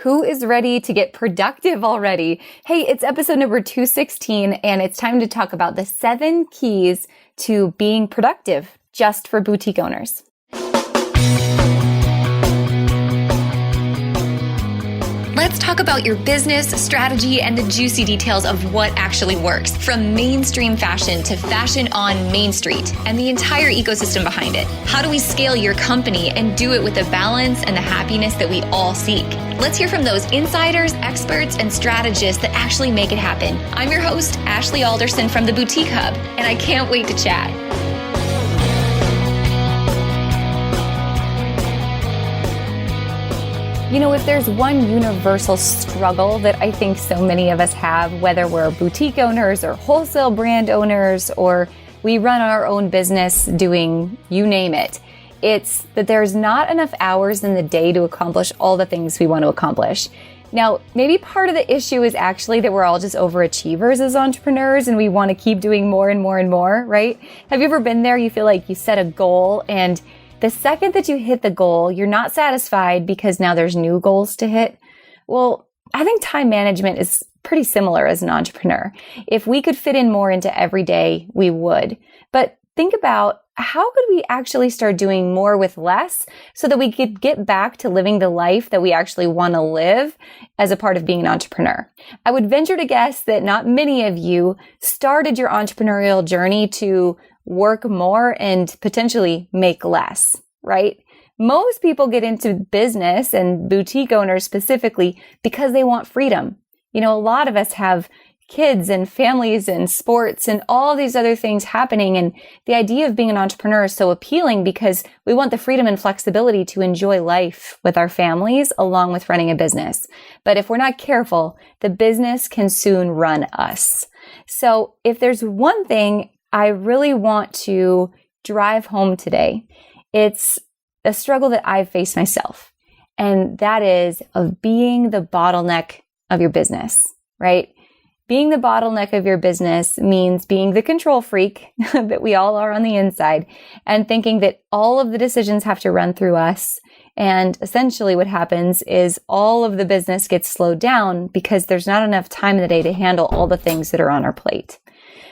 Who is ready to get productive already? Hey, it's episode number 216, and it's time to talk about the 7 keys to being productive just for boutique owners. Let's talk about your business, strategy, and the juicy details of what actually works, from mainstream fashion to fashion on Main Street and the entire ecosystem behind it. How do we scale your company and do it with the balance and the happiness that we all seek? Let's hear from those insiders, experts, and strategists that actually make it happen. I'm your host, Ashley Alderson from the Boutique Hub, and I can't wait to chat. You know, if there's one universal struggle that I think so many of us have, whether we're boutique owners or wholesale brand owners, or we run our own business doing you name it, it's that there's not enough hours in the day to accomplish all the things we want to accomplish. Now, maybe part of the issue is actually that we're all just overachievers as entrepreneurs and we want to keep doing more and more and more, right? Have you ever been there? You feel like you set a goal and the second that you hit the goal, you're not satisfied because now there's new goals to hit. Well, I think time management is pretty similar as an entrepreneur. If we could fit in more into every day, we would. But think about how could we actually start doing more with less so that we could get back to living the life that we actually want to live as a part of being an entrepreneur. I would venture to guess that not many of you started your entrepreneurial journey to work more and potentially make less, right? Most people get into business and boutique owners specifically because they want freedom. You know, a lot of us have kids and families and sports and all these other things happening. And the idea of being an entrepreneur is so appealing because we want the freedom and flexibility to enjoy life with our families along with running a business. But if we're not careful, the business can soon run us. So if there's one thing I really want to drive home today, it's a struggle that I've faced myself. And that is of being the bottleneck of your business, right? Being the bottleneck of your business means being the control freak that we all are on the inside and thinking that all of the decisions have to run through us. And essentially what happens is all of the business gets slowed down because there's not enough time in the day to handle all the things that are on our plate.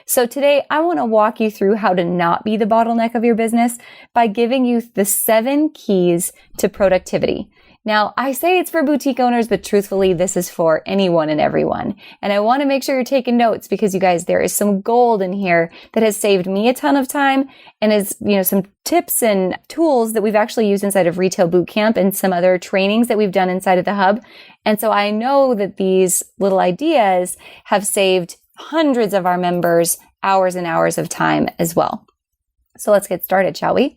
So today I want to walk you through how to not be the bottleneck of your business by giving you the 7 keys to productivity. Now, I say it's for boutique owners, but truthfully, this is for anyone and everyone. And I want to make sure you're taking notes because you guys, there is some gold in here that has saved me a ton of time and is, some tips and tools that we've actually used inside of Retail Bootcamp and some other trainings that we've done inside of the hub. And so I know that these little ideas have saved hundreds of our members hours and hours of time as well. So let's get started, shall we?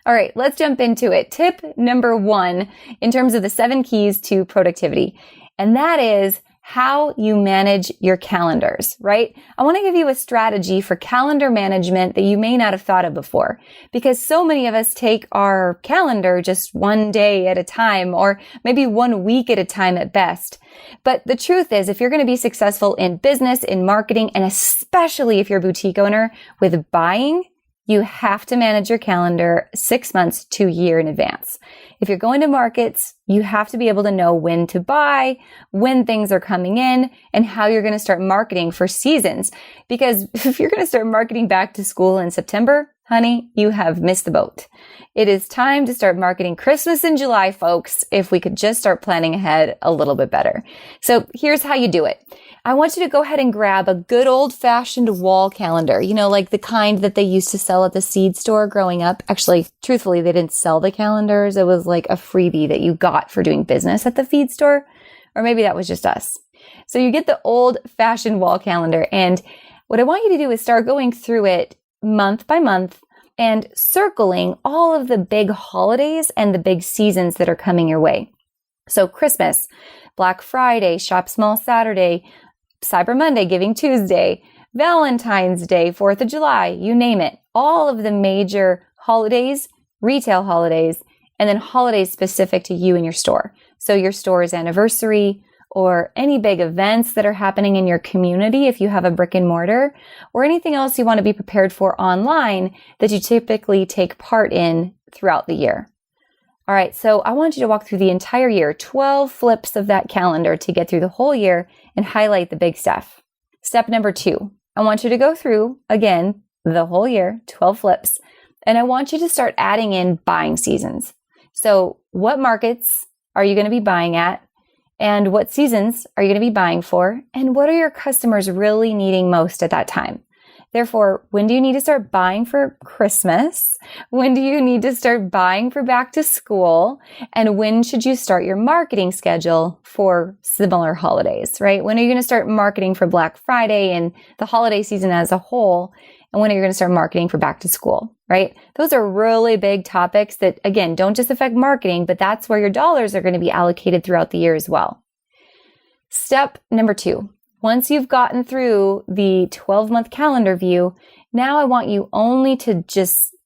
All right, let's jump into it. Tip number 1 in terms of the 7 keys to productivity, and that is how you manage your calendars, right? I want to give you a strategy for calendar management that you may not have thought of before, because so many of us take our calendar just one day at a time, or maybe 1 week at a time at best. But the truth is, if you're going to be successful in business, in marketing, and especially if you're a boutique owner with buying, you have to manage your calendar 6 months to a year in advance. If you're going to markets, you have to be able to know when to buy, when things are coming in, and how you're going to start marketing for seasons. Because if you're going to start marketing back to school in September, honey, you have missed the boat. It is time to start marketing Christmas in July, folks, if we could just start planning ahead a little bit better. So here's how you do it. I want you to go ahead and grab a good old-fashioned wall calendar, like the kind that they used to sell at the seed store growing up. Actually, truthfully, they didn't sell the calendars. It was like a freebie that you got for doing business at the feed store. Or maybe that was just us. So you get the old-fashioned wall calendar. And what I want you to do is start going through it month by month and circling all of the big holidays and the big seasons that are coming your way. So Christmas, Black Friday, Shop Small Saturday, Cyber Monday, Giving Tuesday, Valentine's Day, 4th of July, you name it. All of the major holidays, retail holidays, and then holidays specific to you and your store. So your store's anniversary, or any big events that are happening in your community if you have a brick and mortar, or anything else you want to be prepared for online that you typically take part in throughout the year. All right, so I want you to walk through the entire year, 12 flips of that calendar to get through the whole year and highlight the big stuff. Step number 2, I want you to go through, again, the whole year, 12 flips, and I want you to start adding in buying seasons. So what markets are you going to be buying at? And what seasons are you going to be buying for? And what are your customers really needing most at that time? Therefore, when do you need to start buying for Christmas? When do you need to start buying for back to school? And when should you start your marketing schedule for similar holidays, right? When are you going to start marketing for Black Friday and the holiday season as a whole? And when are you going to start marketing for back to school, right? Those are really big topics that, again, don't just affect marketing, but that's where your dollars are going to be allocated throughout the year as well. Step number 2. Once you've gotten through the 12-month calendar view, now I want you only to just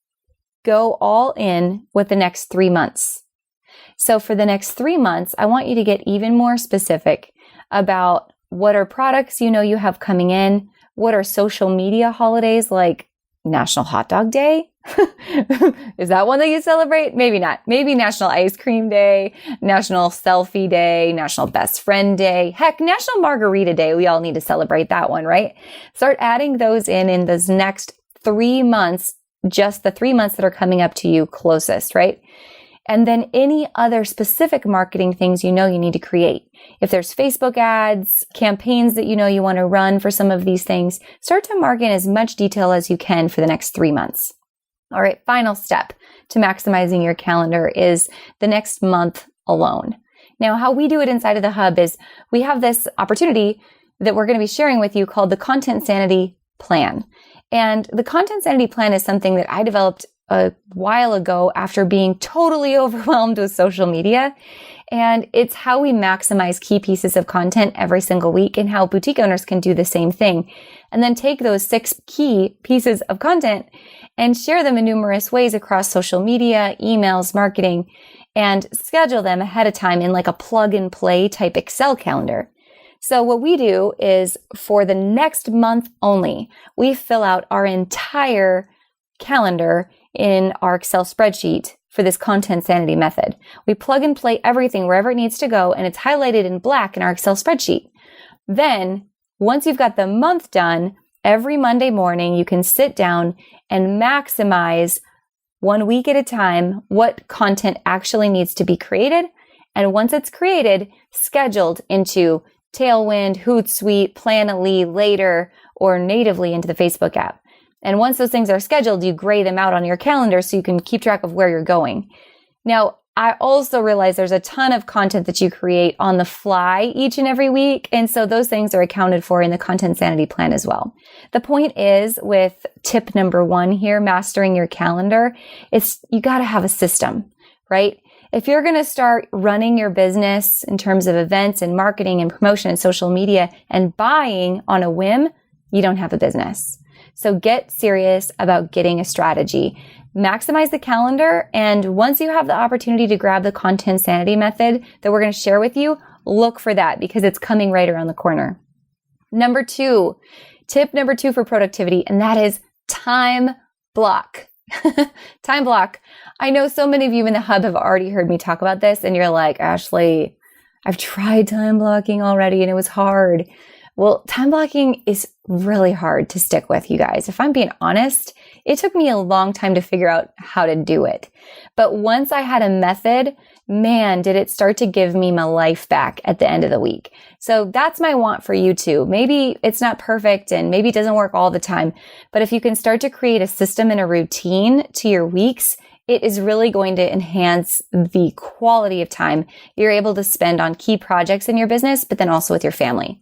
go all in with the next 3 months. So for the next 3 months, I want you to get even more specific about what are products you know you have coming in, what are social media holidays like National Hot Dog Day? Is that one that you celebrate? Maybe not. Maybe National Ice Cream Day, National Selfie Day, National Best Friend Day, heck, National Margarita Day. We all need to celebrate that one, right? Start adding those in those next 3 months, just the 3 months that are coming up to you closest, right? And then any other specific marketing things you know you need to create. If there's Facebook ads, campaigns that you know you want to run for some of these things, start to mark in as much detail as you can for the next 3 months. All right, final step to maximizing your calendar is the next month alone. Now, how we do it inside of the Hub is we have this opportunity that we're going to be sharing with you called the Content Sanity Plan. And the Content Sanity Plan is something that I developed a while ago after being totally overwhelmed with social media. And it's how we maximize key pieces of content every single week and how boutique owners can do the same thing. And then take those 6 key pieces of content and share them in numerous ways across social media, emails, marketing, and schedule them ahead of time in like a plug and play type Excel calendar. So what we do is for the next month only, we fill out our entire calendar in our Excel spreadsheet for this content sanity method. We plug and play everything wherever it needs to go, and it's highlighted in black in our Excel spreadsheet. Then, once you've got the month done, every Monday morning, you can sit down and maximize 1 week at a time what content actually needs to be created. And once it's created, scheduled into Tailwind, Hootsuite, Planoly, Later, or natively into the Facebook app. And once those things are scheduled, you gray them out on your calendar so you can keep track of where you're going. Now, I also realize there's a ton of content that you create on the fly each and every week. And so those things are accounted for in the Content Sanity Plan as well. The point is with tip number 1 here, mastering your calendar, it's you got to have a system, right? If you're going to start running your business in terms of events and marketing and promotion and social media and buying on a whim, you don't have a business. So get serious about getting a strategy. Maximize the calendar, and once you have the opportunity to grab the Content Sanity method that we're going to share with you, look for that because it's coming right around the corner. Tip number 2 for productivity, and that is time block. Time block. I know so many of you in the Hub have already heard me talk about this, and you're like, Ashley, I've tried time blocking already and it was hard. Well, time blocking is really hard to stick with, you guys. If I'm being honest, it took me a long time to figure out how to do it. But once I had a method, man, did it start to give me my life back at the end of the week. So that's my want for you too. Maybe it's not perfect and maybe it doesn't work all the time, but if you can start to create a system and a routine to your weeks, it is really going to enhance the quality of time you're able to spend on key projects in your business, but then also with your family.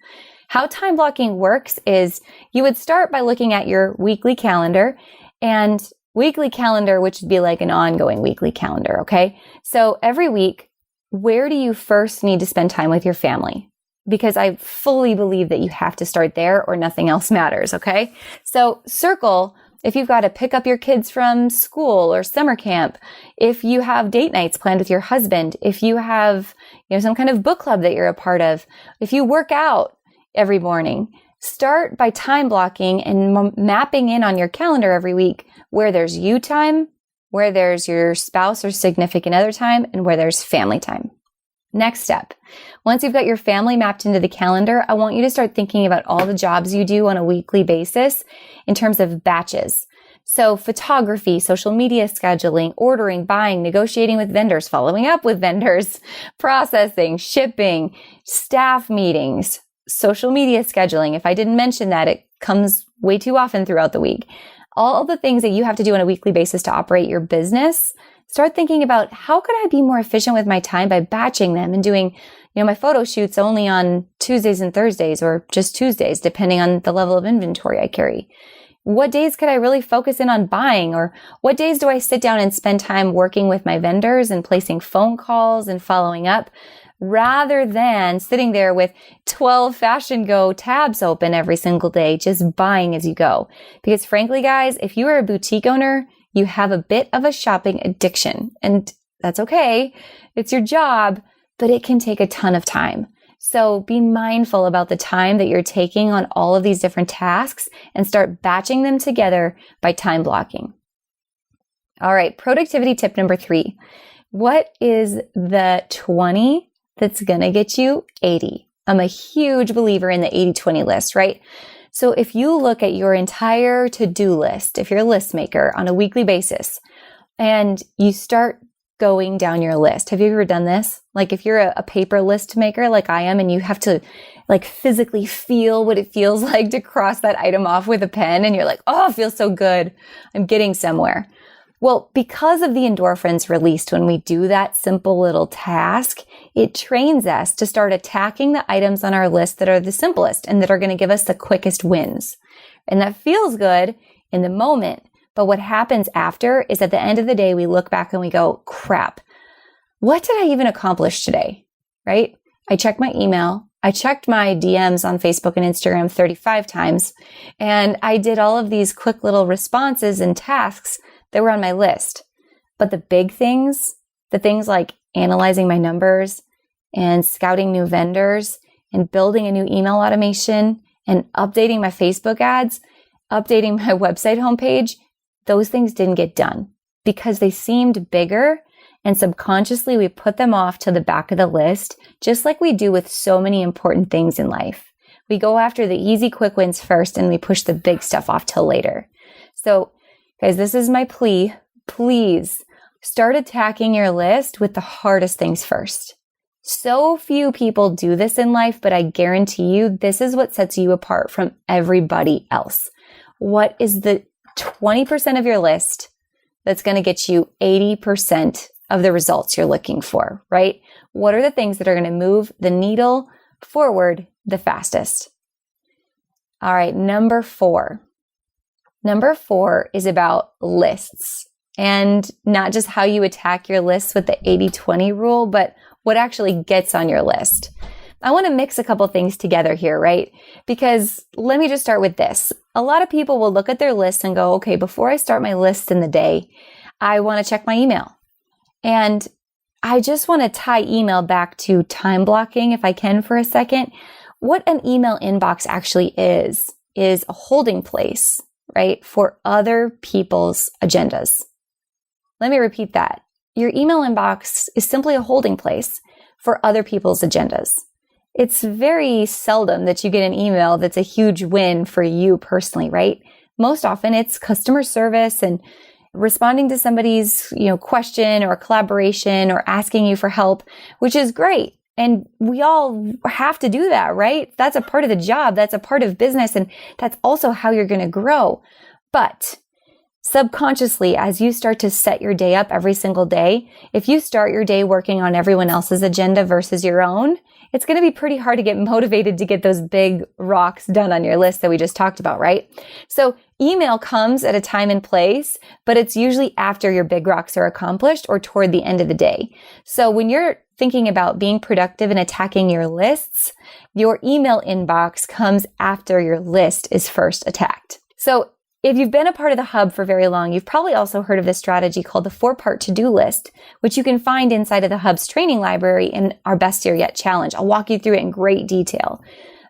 How time blocking works is you would start by looking at your weekly calendar, and weekly calendar, which would be like an ongoing weekly calendar, okay? So every week, where do you first need to spend time with your family? Because I fully believe that you have to start there or nothing else matters, okay? So circle if you've got to pick up your kids from school or summer camp, if you have date nights planned with your husband, if you have, some kind of book club that you're a part of, if you work out every morning, start by time blocking and mapping in on your calendar every week where there's you time where there's your spouse or significant other time, and where there's family time. Next step, once you've got your family mapped into the calendar, I want you to start thinking about all the jobs you do on a weekly basis in terms of batches. So photography, social media scheduling, ordering, buying, negotiating with vendors, following up with vendors, processing, shipping, staff meetings, social media scheduling. If I didn't mention that, it comes way too often throughout the week. All the things that you have to do on a weekly basis to operate your business. Start thinking about how could I be more efficient with my time by batching them and doing, my photo shoots only on Tuesdays and Thursdays or just Tuesdays, depending on the level of inventory I carry. What days could I really focus in on buying? Or what days do I sit down and spend time working with my vendors and placing phone calls and following up rather than sitting there with 12 Fashion Go tabs open every single day, just buying as you go? Because frankly, guys, if you are a boutique owner, you have a bit of a shopping addiction, and that's okay. It's your job, but it can take a ton of time. So be mindful about the time that you're taking on all of these different tasks and start batching them together by time blocking. All right, productivity tip number 3. What is the 20 that's going to get you 80? I'm a huge believer in the 80-20 list, right? So if you look at your entire to-do list, if you're a list maker on a weekly basis, and you start going down your list. Have you ever done this? Like if you're a paper list maker like I am, and you have to like physically feel what it feels like to cross that item off with a pen, and you're like, oh, it feels so good. I'm getting somewhere. Well, because of the endorphins released when we do that simple little task, it trains us to start attacking the items on our list that are the simplest and that are going to give us the quickest wins. And that feels good in the moment. But what happens after is at the end of the day, we look back and we go, crap, what did I even accomplish today? Right? I checked my email. I checked my DMs on Facebook and Instagram 35 times. And I did all of these quick little responses and tasks that were on my list. But the big things, the things like analyzing my numbers and scouting new vendors and building a new email automation and updating my Facebook ads, updating my website homepage, those things didn't get done because they seemed bigger, and subconsciously we put them off to the back of the list, just like we do with so many important things in life. We go after the easy, quick wins first, and we push the big stuff off till later. So, guys, this is my plea. Please start attacking your list with the hardest things first. So few people do this in life, but I guarantee you this is what sets you apart from everybody else. What is the 20% of your list that's going to get you 80% of the results you're looking for, right? What are the things that are going to move the needle forward the fastest? All right, number 4. Number 4 is about lists, and not just how you attack your lists with the 80-20 rule, but what actually gets on your list. I want to mix a couple things together here, right? Because let me just start with this. A lot of people will look at their list and go, okay, before I start my list in the day, I want to check my email. And I just want to tie email back to time blocking, if I can, for a second. What an email inbox actually is a holding place, right, for other people's agendas. Let me repeat that. Your email inbox is simply a holding place for other people's agendas. It's very seldom that you get an email that's a huge win for you personally, right? Most often it's customer service and responding to somebody's, question or collaboration or asking you for help, which is great. And we all have to do that, right? That's a part of the job. That's a part of business. And that's also how you're going to grow. But subconsciously, as you start to set your day up every single day, if you start your day working on everyone else's agenda versus your own, it's going to be pretty hard to get motivated to get those big rocks done on your list that we just talked about, right? So email comes at a time and place, but it's usually after your big rocks are accomplished or toward the end of the day. So when you're thinking about being productive and attacking your lists, your email inbox comes after your list is first attacked. So if you've been a part of the Hub for very long, you've probably also heard of this strategy called the 4-part to-do list, which you can find inside of the Hub's training library in our Best Year Yet challenge. I'll walk you through it in great detail.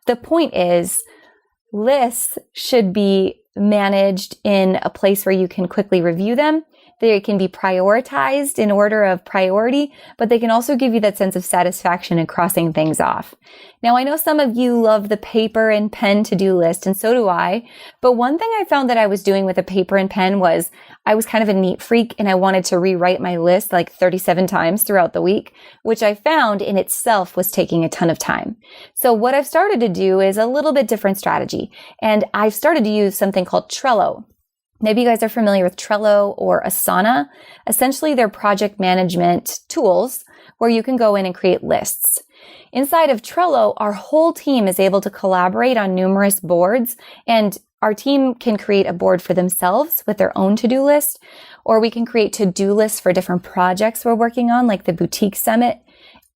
The point is, lists should be managed in a place where you can quickly review them They can be prioritized in order of priority, but they can also give you that sense of satisfaction in crossing things off. Now, I know some of you love the paper and pen to-do list, and so do I. But one thing I found that I was doing with a paper and pen was I was kind of a neat freak and I wanted to rewrite my list like 37 times throughout the week, which I found in itself was taking a ton of time. So what I've started to do is a little bit different strategy. And I've started to use something called Trello. Maybe you guys are familiar with Trello or Asana. Essentially, they're project management tools where you can go in and create lists. Inside of Trello, our whole team is able to collaborate on numerous boards, and our team can create a board for themselves with their own to-do list, or we can create to-do lists for different projects we're working on, like the Boutique Summit,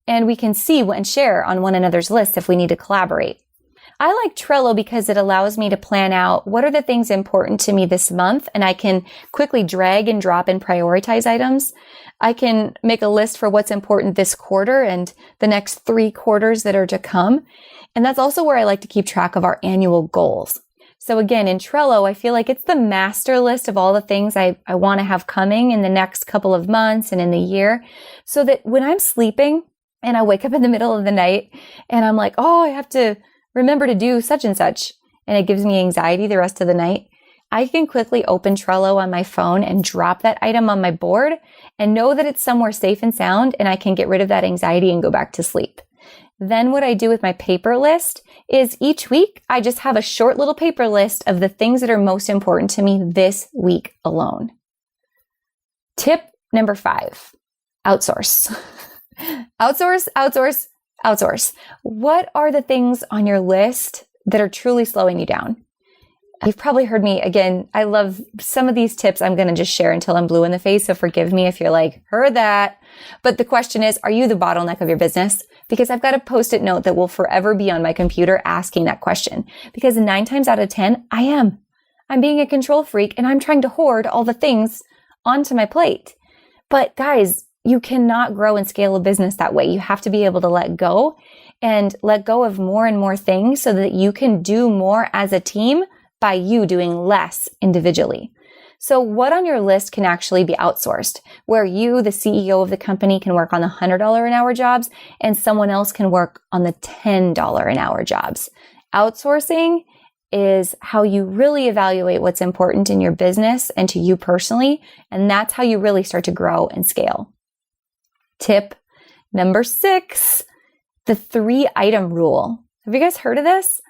and we can see and share on one another's lists if we need to collaborate. I like Trello because it allows me to plan out what are the things important to me this month, and I can quickly drag and drop and prioritize items. I can make a list for what's important this quarter and the next 3 quarters that are to come. And that's also where I like to keep track of our annual goals. So again, in Trello, I feel like it's the master list of all the things I want to have coming in the next couple of months and in the year, so that when I'm sleeping and I wake up in the middle of the night and I'm like, oh, I have to remember to do such and such, and it gives me anxiety the rest of the night, I can quickly open Trello on my phone and drop that item on my board and know that it's somewhere safe and sound, and I can get rid of that anxiety and go back to sleep. Then what I do with my paper list is each week, I just have a short little paper list of the things that are most important to me this week alone. Tip number 5, outsource. Outsource. What are the things on your list that are truly slowing you down? You've probably heard me, again, I love some of these tips I'm going to just share until I'm blue in the face, so forgive me if you're like, heard that. But the question is, are you the bottleneck of your business? Because I've got a Post-it note that will forever be on my computer asking that question. Because 9 times out of 10, I am. I'm being a control freak and I'm trying to hoard all the things onto my plate. But guys, you cannot grow and scale a business that way. You have to be able to let go of more and more things so that you can do more as a team by you doing less individually. So what on your list can actually be outsourced, where you, the CEO of the company, can work on the $100 an hour jobs and someone else can work on the $10 an hour jobs? Outsourcing is how you really evaluate what's important in your business and to you personally, and that's how you really start to grow and scale. Tip number 6, the 3-item rule. Have you guys heard of this?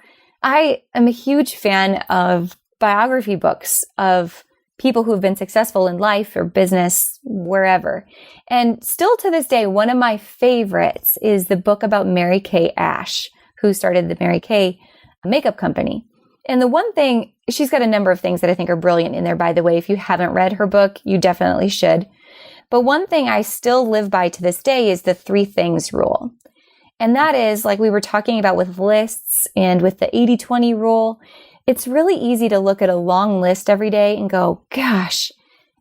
I am a huge fan of biography books of people who have been successful in life or business, wherever. And still to this day, one of my favorites is the book about Mary Kay Ash, who started the Mary Kay makeup company. And the one thing, she's got a number of things that I think are brilliant in there, by the way. If you haven't read her book, you definitely should. But one thing I still live by to this day is the 3 things rule. And that is, like we were talking about with lists and with the 80-20 rule, it's really easy to look at a long list every day and go, gosh,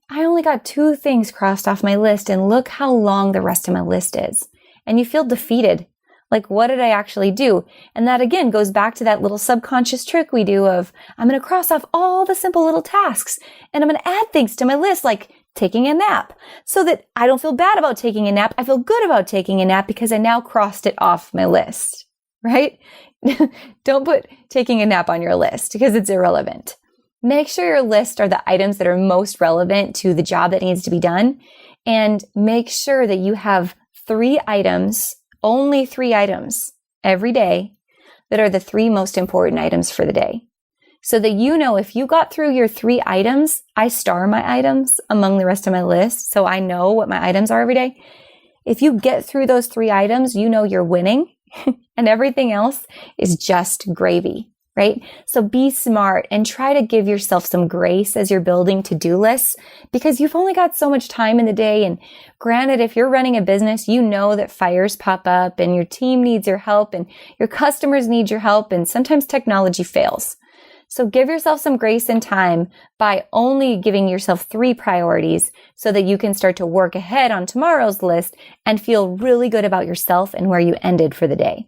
I only got 2 things crossed off my list and look how long the rest of my list is. And you feel defeated. Like, what did I actually do? And that again goes back to that little subconscious trick we do of, I'm going to cross off all the simple little tasks and I'm going to add things to my list like taking a nap, so that I don't feel bad about taking a nap. I feel good about taking a nap because I now crossed it off my list, right? Don't put taking a nap on your list because it's irrelevant. Make sure your list are the items that are most relevant to the job that needs to be done, and make sure that you have 3 items, only 3 items every day that are the 3 most important items for the day. So that you know if you got through your 3 items, I star my items among the rest of my list so I know what my items are every day. If you get through those 3 items, you know you're winning and everything else is just gravy, right? So be smart and try to give yourself some grace as you're building to-do lists, because you've only got so much time in the day. And granted, if you're running a business, you know that fires pop up and your team needs your help and your customers need your help, and sometimes technology fails. So give yourself some grace and time by only giving yourself 3 priorities so that you can start to work ahead on tomorrow's list and feel really good about yourself and where you ended for the day.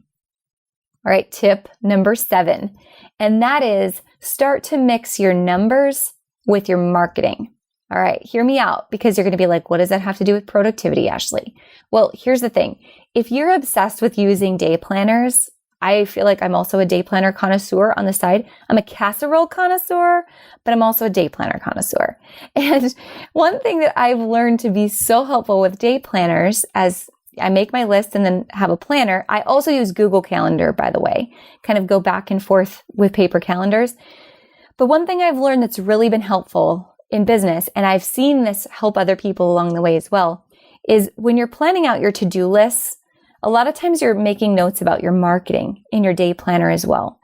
All right, tip number 7, and that is start to mix your numbers with your marketing. All right, hear me out, because you're going to be like, what does that have to do with productivity, Ashley? Well, here's the thing. If you're obsessed with using day planners, I feel like I'm also a day planner connoisseur on the side. I'm a casserole connoisseur, but I'm also a day planner connoisseur. And one thing that I've learned to be so helpful with day planners, as I make my list and then have a planner. I also use Google Calendar, by the way, kind of go back and forth with paper calendars. But one thing I've learned that's really been helpful in business, and I've seen this help other people along the way as well, is when you're planning out your to-do lists, a lot of times you're making notes about your marketing in your day planner as well.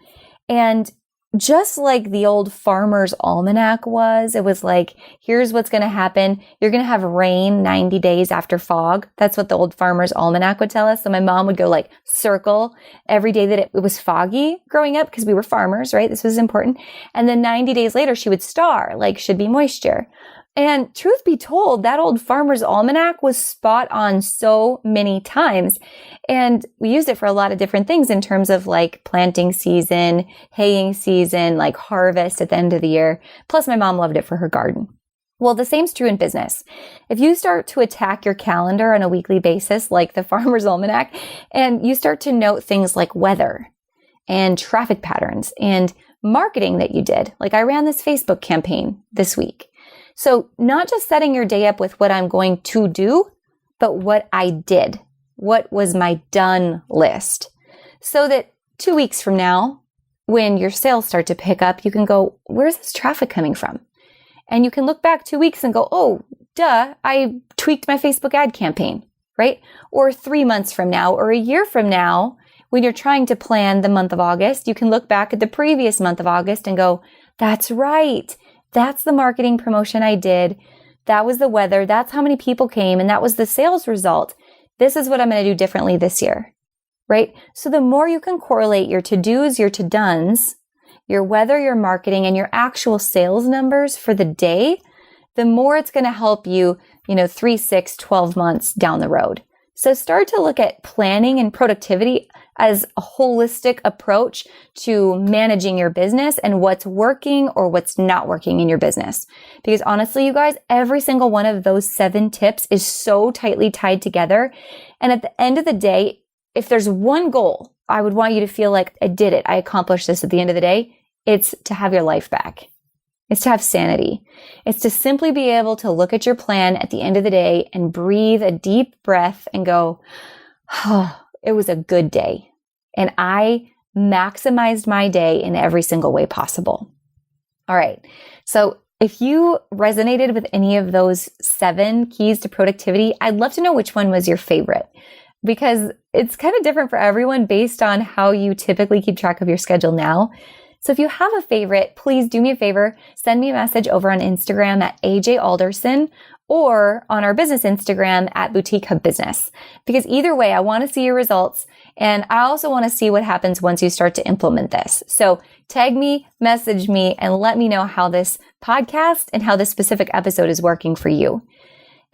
And just like the old Farmer's Almanac was, it was like, here's what's going to happen. You're going to have rain 90 days after fog. That's what the old Farmer's Almanac would tell us. So my mom would go like circle every day that it was foggy growing up, because we were farmers, right? This was important. And then 90 days later, she would star, like should be moisture. And truth be told, that old Farmer's Almanac was spot on so many times. And we used it for a lot of different things in terms of like planting season, haying season, like harvest at the end of the year. Plus my mom loved it for her garden. Well, the same's true in business. If you start to attack your calendar on a weekly basis, like the Farmer's Almanac, and you start to note things like weather and traffic patterns and marketing that you did, like I ran this Facebook campaign this week. So not just setting your day up with what I'm going to do, but what I did. What was my done list? So that 2 weeks from now, when your sales start to pick up, you can go, where's this traffic coming from? And you can look back 2 weeks and go, oh, duh, I tweaked my Facebook ad campaign, right? Or 3 months from now, or a year from now, when you're trying to plan the month of August, you can look back at the previous month of August and go, that's right. That's the marketing promotion I did. That was the weather. That's how many people came. And that was the sales result. This is what I'm going to do differently this year, right? So the more you can correlate your to-dos, your to-dones, your weather, your marketing, and your actual sales numbers for the day, the more it's going to help you, 3, 6, 12 months down the road. So start to look at planning and productivity as a holistic approach to managing your business and what's working or what's not working in your business. Because honestly, you guys, every single one of those 7 tips is so tightly tied together. And at the end of the day, if there's one goal, I would want you to feel like I did it. I accomplished this at the end of the day. It's to have your life back. It's to have sanity. It's to simply be able to look at your plan at the end of the day and breathe a deep breath and go, oh, it was a good day. And I maximized my day in every single way possible. All right. So if you resonated with any of those 7 keys to productivity, I'd love to know which one was your favorite, because it's kind of different for everyone based on how you typically keep track of your schedule now. So if you have a favorite, please do me a favor, send me a message over on Instagram at AJ Alderson or on our business Instagram at Boutique Hub Business. Because either way, I want to see your results, and I also want to see what happens once you start to implement this. So tag me, message me, and let me know how this podcast and how this specific episode is working for you.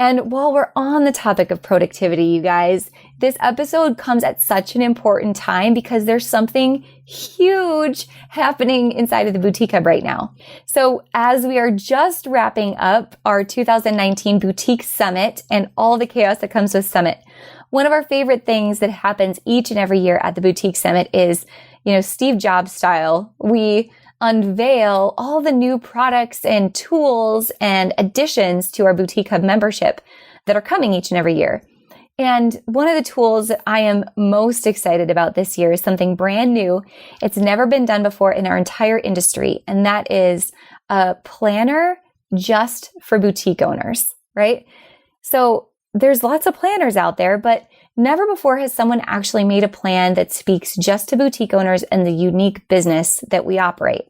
And while we're on the topic of productivity, you guys, this episode comes at such an important time because there's something huge happening inside of the Boutique Hub right now. So as we are just wrapping up our 2019 Boutique Summit and all the chaos that comes with Summit, one of our favorite things that happens each and every year at the Boutique Summit is, Steve Jobs style, we unveil all the new products and tools and additions to our Boutique Hub membership that are coming each and every year. And one of the tools that I am most excited about this year is something brand new. It's never been done before in our entire industry. And that is a planner just for boutique owners, right? So there's lots of planners out there, but never before has someone actually made a plan that speaks just to boutique owners and the unique business that we operate.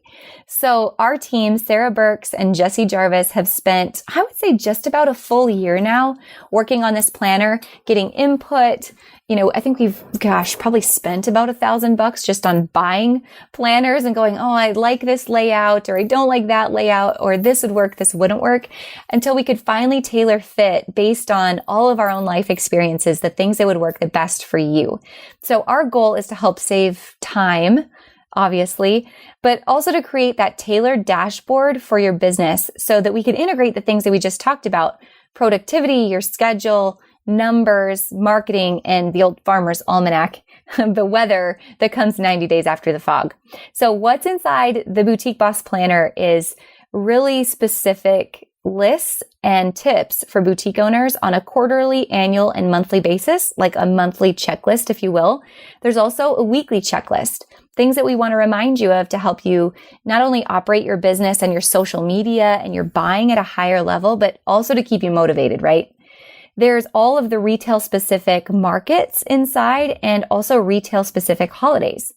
So our team, Sarah Burks and Jesse Jarvis, have spent, I would say, just about a full year now working on this planner, getting input. I think we've, probably spent about $1,000 just on buying planners and going, oh, I like this layout, or I don't like that layout, or this would work, this wouldn't work, until we could finally tailor fit based on all of our own life experiences, the things that would work the best for you. So our goal is to help save time obviously, but also to create that tailored dashboard for your business so that we can integrate the things that we just talked about: productivity, your schedule, numbers, marketing, and the old farmer's almanac, the weather that comes 90 days after the fog. So what's inside the Boutique Boss Planner is really specific lists and tips for boutique owners on a quarterly, annual, and monthly basis, like a monthly checklist, if you will. There's also a weekly checklist, things that we want to remind you of to help you not only operate your business and your social media and your buying at a higher level, but also to keep you motivated, right? There's all of the retail specific markets inside and also retail specific holidays.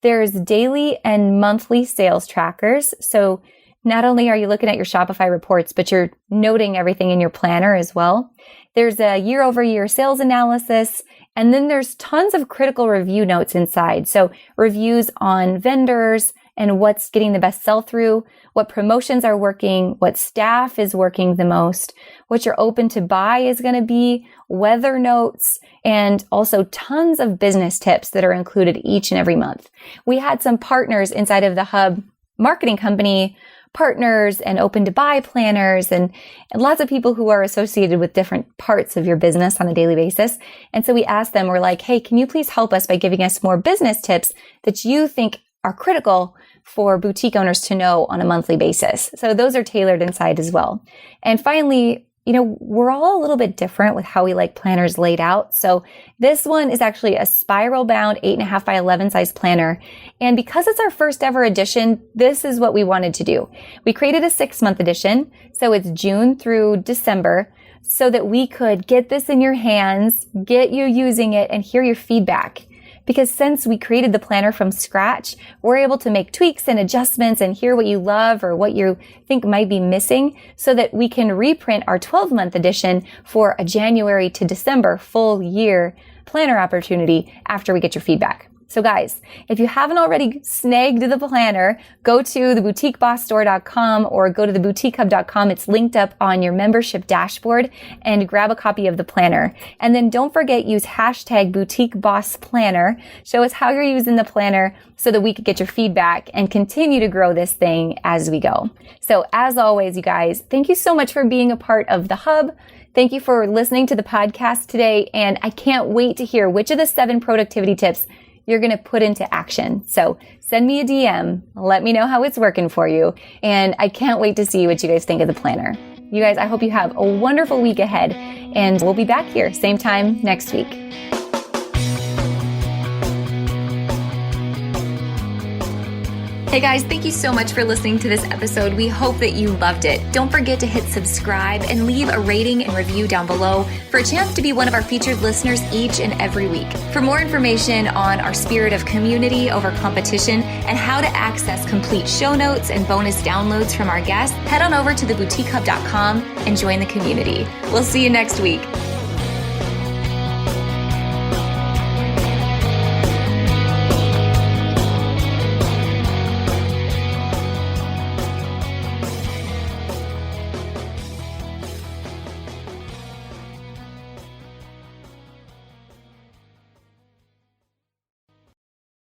There's daily and monthly sales trackers. So not only are you looking at your Shopify reports, but you're noting everything in your planner as well. There's a year-over-year sales analysis, and then there's tons of critical review notes inside. So reviews on vendors and what's getting the best sell-through, what promotions are working, what staff is working the most, what your open to buy is going to be, weather notes, and also tons of business tips that are included each and every month. We had some partners inside of the Hub marketing company, partners and open to buy planners and lots of people who are associated with different parts of your business on a daily basis. And so we asked them, we're like, hey, can you please help us by giving us more business tips that you think are critical for boutique owners to know on a monthly basis? So those are tailored inside as well. And finally, we're all a little bit different with how we like planners laid out. So this one is actually a spiral bound 8.5 by 11 size planner. And because it's our first ever edition, this is what we wanted to do. We created a 6-month edition. So it's June through December so that we could get this in your hands, get you using it, and hear your feedback. Because since we created the planner from scratch, we're able to make tweaks and adjustments and hear what you love or what you think might be missing so that we can reprint our 12-month edition for a January to December full year planner opportunity after we get your feedback. So guys, if you haven't already snagged the planner, go to theboutiquebossstore.com or go to theboutiquehub.com. It's linked up on your membership dashboard and grab a copy of the planner. And then don't forget, use hashtag boutiquebossplanner. Show us how you're using the planner so that we could get your feedback and continue to grow this thing as we go. So as always, you guys, thank you so much for being a part of the Hub. Thank you for listening to the podcast today. And I can't wait to hear which of the 7 productivity tips you're going to put into action. So send me a DM. Let me know how it's working for you. And I can't wait to see what you guys think of the planner. You guys, I hope you have a wonderful week ahead. And we'll be back here same time next week. Hey guys, thank you so much for listening to this episode. We hope that you loved it. Don't forget to hit subscribe and leave a rating and review down below for a chance to be one of our featured listeners each and every week. For more information on our spirit of community over competition and how to access complete show notes and bonus downloads from our guests, head on over to theboutiquehub.com and join the community. We'll see you next week.